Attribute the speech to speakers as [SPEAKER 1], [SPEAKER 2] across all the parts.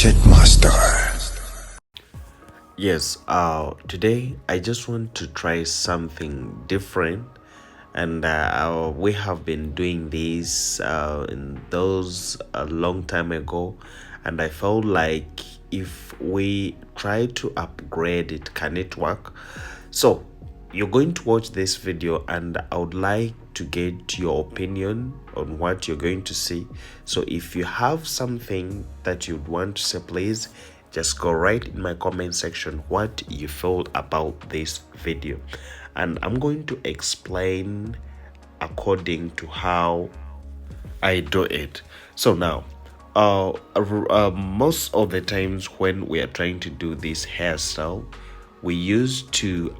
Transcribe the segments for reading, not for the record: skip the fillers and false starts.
[SPEAKER 1] Gadget Master.
[SPEAKER 2] Yes, today I just want to try something different, and we have been doing this in those a long time ago, and I felt like if we try to upgrade it, can it work? So you're going to watch this video, and I would like to get your opinion on what you're going to see. So if you have something that you'd want to say, please just go right in my comment section what you feel about this video, and I'm going to explain according to how I do it. So now most of the times when we are trying to do this hairstyle, we used to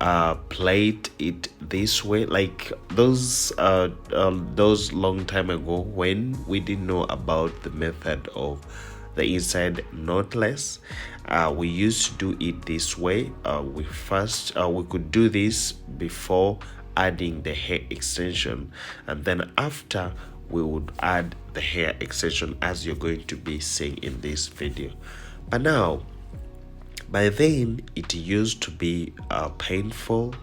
[SPEAKER 2] plait it this way, like those long time ago when we didn't know about the method of the inside knotless. We used to do it this way. We could do this before adding the hair extension, and then after we would add the hair extension, as you're going to be seeing in this video. But now, by then it used to be painful.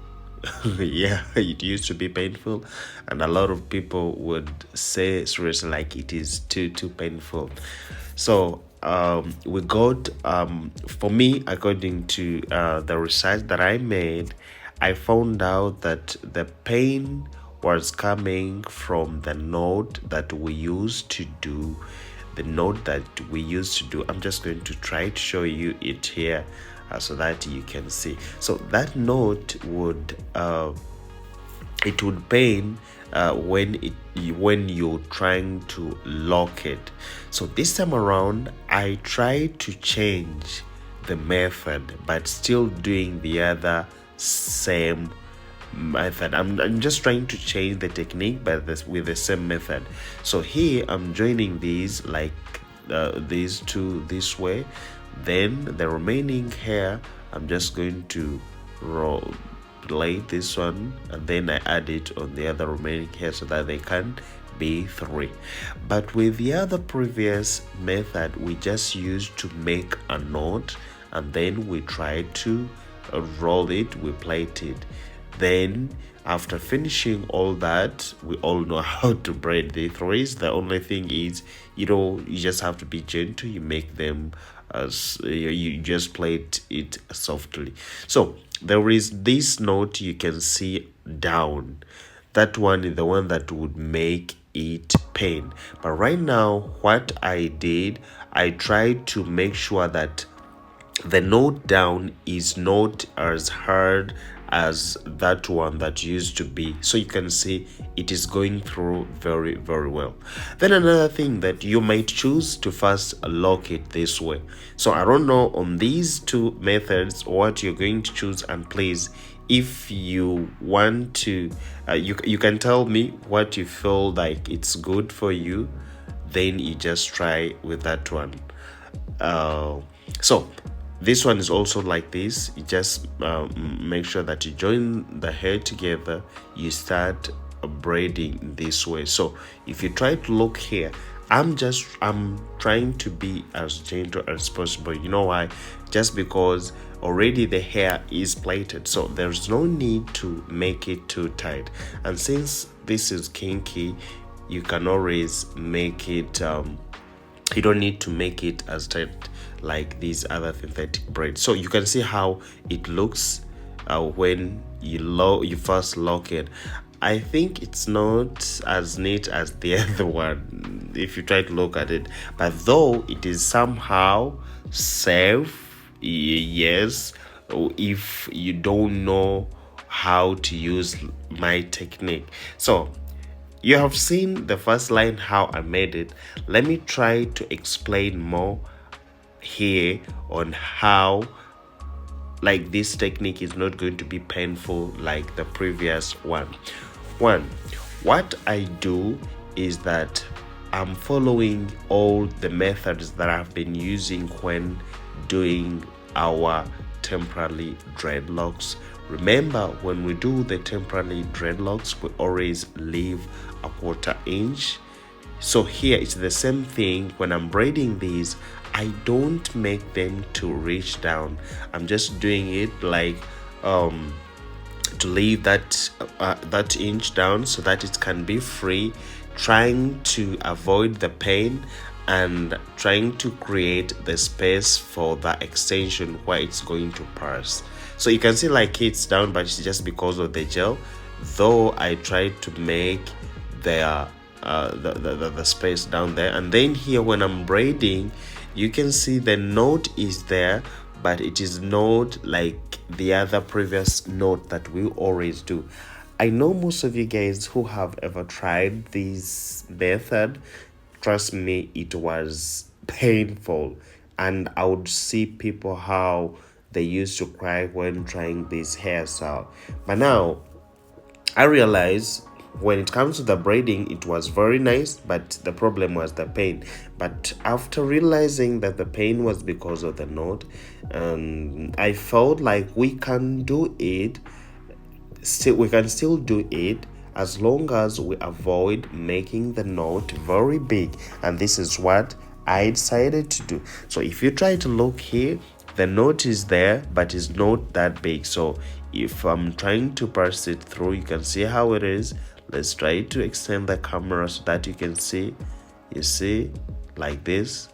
[SPEAKER 2] Yeah, it used to be painful, and a lot of people would say seriously like it is too painful. So we got for me, according to the research that I made, I found out that the pain was coming from the knot that we used to do. I'm just going to try to show you it here so that you can see. So that knot would it would pain when you're trying to lock it. So this time around I tried to change the method, but still doing the other same method. I'm just trying to change the technique, but with the same method. So here I'm joining these like these two this way, then the remaining hair I'm just going to plait this one, and then I add it on the other remaining hair so that they can be 3. But with the other previous method, we just used to make a knot, and then we try to roll it, we plait it. Then after finishing all that, we all know how to braid the 3s. The only thing is, you just have to be gentle. You make them as you just plait it softly. So there is this knot you can see down. That one is the one that would make it pain. But right now what I did, I tried to make sure that the note down is not as hard as that one that used to be. So you can see it is going through very well. Then another thing that you might choose to first lock it this way. So I don't know on these two methods what you're going to choose, and please, if you want to you can tell me what you feel like it's good for you, then you just try with that one. So this one is also like this. You just make sure that you join the hair together, you start braiding this way. So if you try to look here, I'm trying to be as gentle as possible. You know why? Just because already the hair is plaited, so there's no need to make it too tight. And since this is kinky, you can always make it you don't need to make it as tight like these other synthetic braids. So you can see how it looks when you first lock it. I think it's not as neat as the other one if you try to look at it, but though it is somehow safe, yes, if you don't know how to use my technique. So you have seen the first line how I made it. Let me try to explain more here on how like this technique is not going to be painful like the previous one. What I do is that I'm following all the methods that I've been using when doing our temporary dreadlocks. Remember, when we do the temporary dreadlocks, we always leave a 1/4 inch So here it's the same thing. When I'm braiding these, I don't make them to reach down. I'm just doing it like to leave that inch down so that it can be free, trying to avoid the pain and trying to create the space for the extension where it's going to pass. So you can see like it's down, but it's just because of the gel, though I tried to make the space down there. And then here when I'm braiding, you can see the knot is there, but it is not like the other previous knot that we always do. I know most of you guys who have ever tried this method, trust me, it was painful, and I would see people how they used to cry when trying this hairstyle. But now I realize when it comes to the braiding, it was very nice, but the problem was the pain. But after realizing that the pain was because of the knot, I felt like we can do it. We can still do it as long as we avoid making the knot very big, and this is what I decided to do. So if you try to look here, the knot is there, but it's not that big. So if I'm trying to pass it through, you can see how it is. Let's try to extend the camera so that you can see. You see, like this,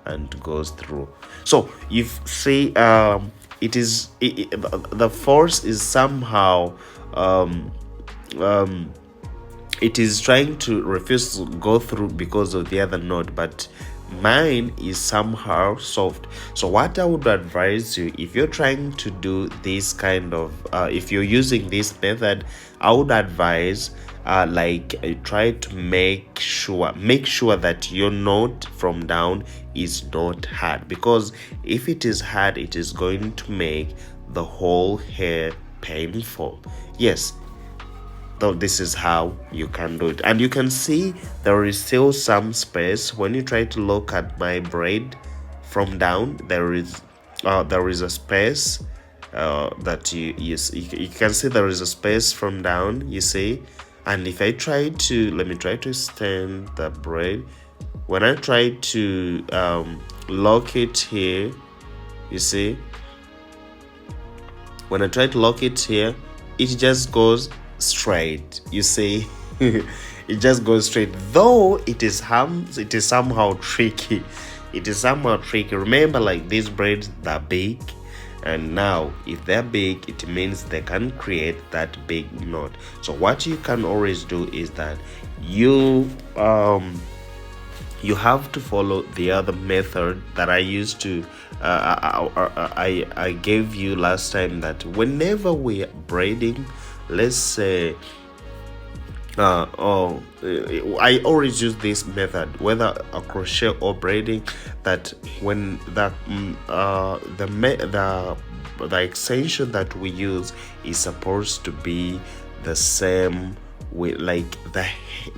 [SPEAKER 2] and goes through. So you see, the force is somehow it is trying to refuse to go through because of the other knot, but mine is somehow soft. So what I would advise you, if you're trying to do this kind of if you're using this method, I would advise try to make sure that your knot from down is not hard, because if it is hard, it is going to make the whole hair painful. Yes, though this is how you can do it, and you can see there is still some space. When you try to look at my braid from down, there is a space that you can see there is a space from down, you see. And if I try to, let me try to extend the braid. When I try to lock it here, you see, when I try to lock it here, it just goes straight, you see. It just goes straight, though it is somehow tricky. It is somehow tricky. Remember, like, these braids, they're big, and now if they're big, it means they can create that big knot. So what you can always do is that you have to follow the other method that I used to I gave you last time, that whenever we're braiding, let's say I always use this method, whether a crochet or braiding, that when the extension that we use is supposed to be the same with, like,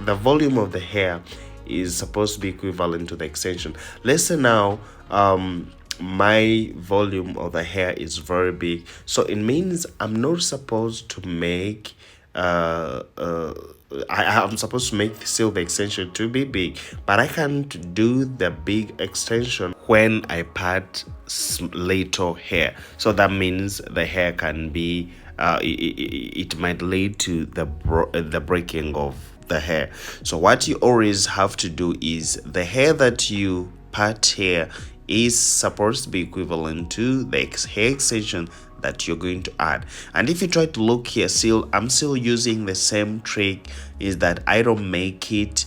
[SPEAKER 2] the volume of the hair is supposed to be equivalent to the extension. Let's say now my volume of the hair is very big, so it means I'm not supposed to make I'm supposed to make still the extension to be big, but I can't do the big extension when I part little hair. So that means the hair can be it might lead to the breaking of the hair. So what you always have to do is the hair that you part here is supposed to be equivalent to the hair extension that you're going to add. And if you try to look here, I'm still using the same trick, is that I don't make it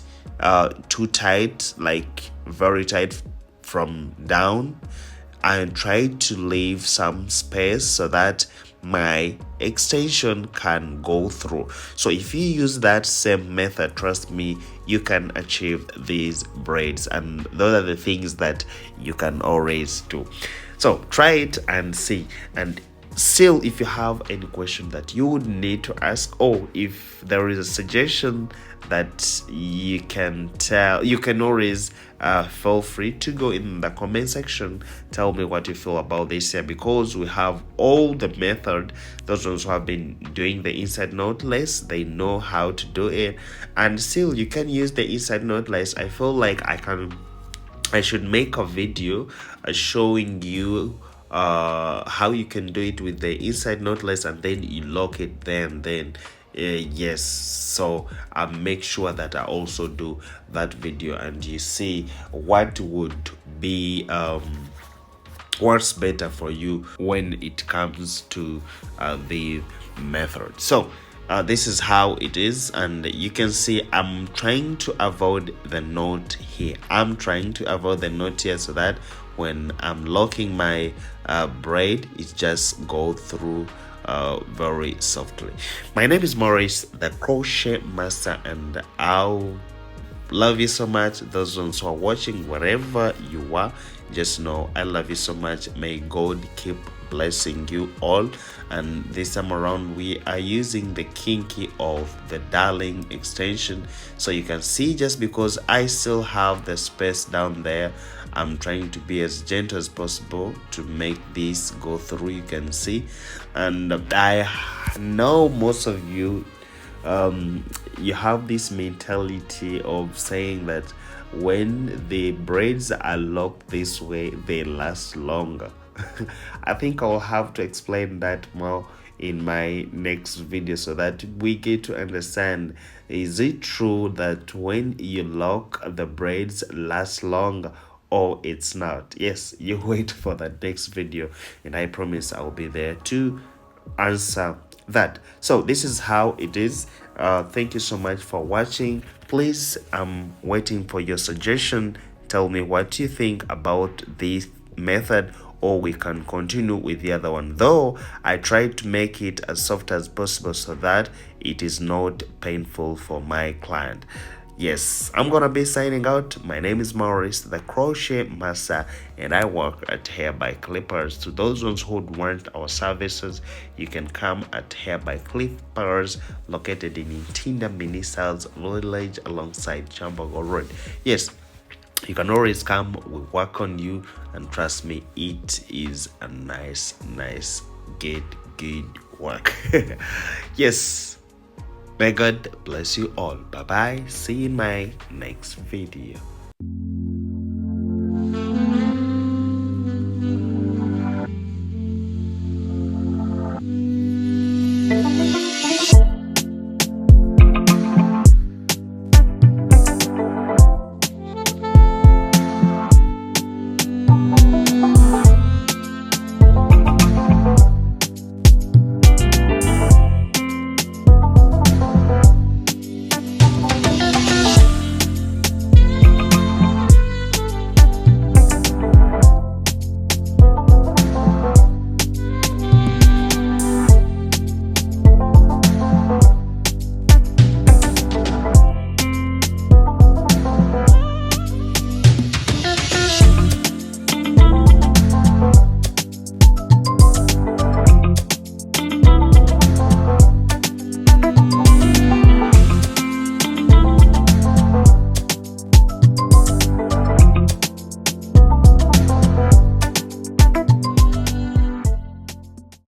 [SPEAKER 2] too tight, like very tight from down, and try to leave some space so that my extension can go through. So if you use that same method, trust me, you can achieve these braids, and those are the things that you can always do. So try it and see. And Still, if you have any question that you would need to ask, or if there is a suggestion that you can tell, you can always feel free to go in the comment section. Tell me what you feel about this here, because we have all the method. Those ones who have been doing the inside knotless, they know how to do it. And still, you can use the inside knotless. I feel like I should make a video showing you how you can do it with the inside knotless, and then you lock it then yes. So I make sure that I also do that video, and you see what would be what's better for you when it comes to the method. So this is how it is, and you can see I'm trying to avoid the knot here. I'm trying to avoid the knot here, so that when I'm locking my braid, it just go through very softly. My name is Maurice, the crochet master, and I'll love you so much. Those ones who are watching, wherever you are, just know I love you so much. May God keep blessing you all. And this time around, we are using the kinky of the darling extension. So you can see, just because I still have the space down there, I'm trying to be as gentle as possible to make this go through. You can see, and I know most of you you have this mentality of saying that when the braids are locked this way, they last longer. I think I'll have to explain that more in my next video, so that we get to understand, is it true that when you lock, the braids last longer, or it's not? Yes, you wait for the next video, and I promise I'll be there to answer that. So this is how it is. Thank you so much for watching. Please, I'm waiting for your suggestion. Tell me what you think about this method, or we can continue with the other one, though I tried to make it as soft as possible so that it is not painful for my client. Yes, I'm gonna be signing out. My name is Maurice, the crochet master, and I work at Hair by Clippers. To those ones who would want our services, you can come at Hair by Clippers, located in Intinda Mini Styles Village alongside Chambergo Road. Yes, you can always come. We work on you, and trust me, it is a nice good work. Yes. May God bless you all. Bye bye. See you in my next video.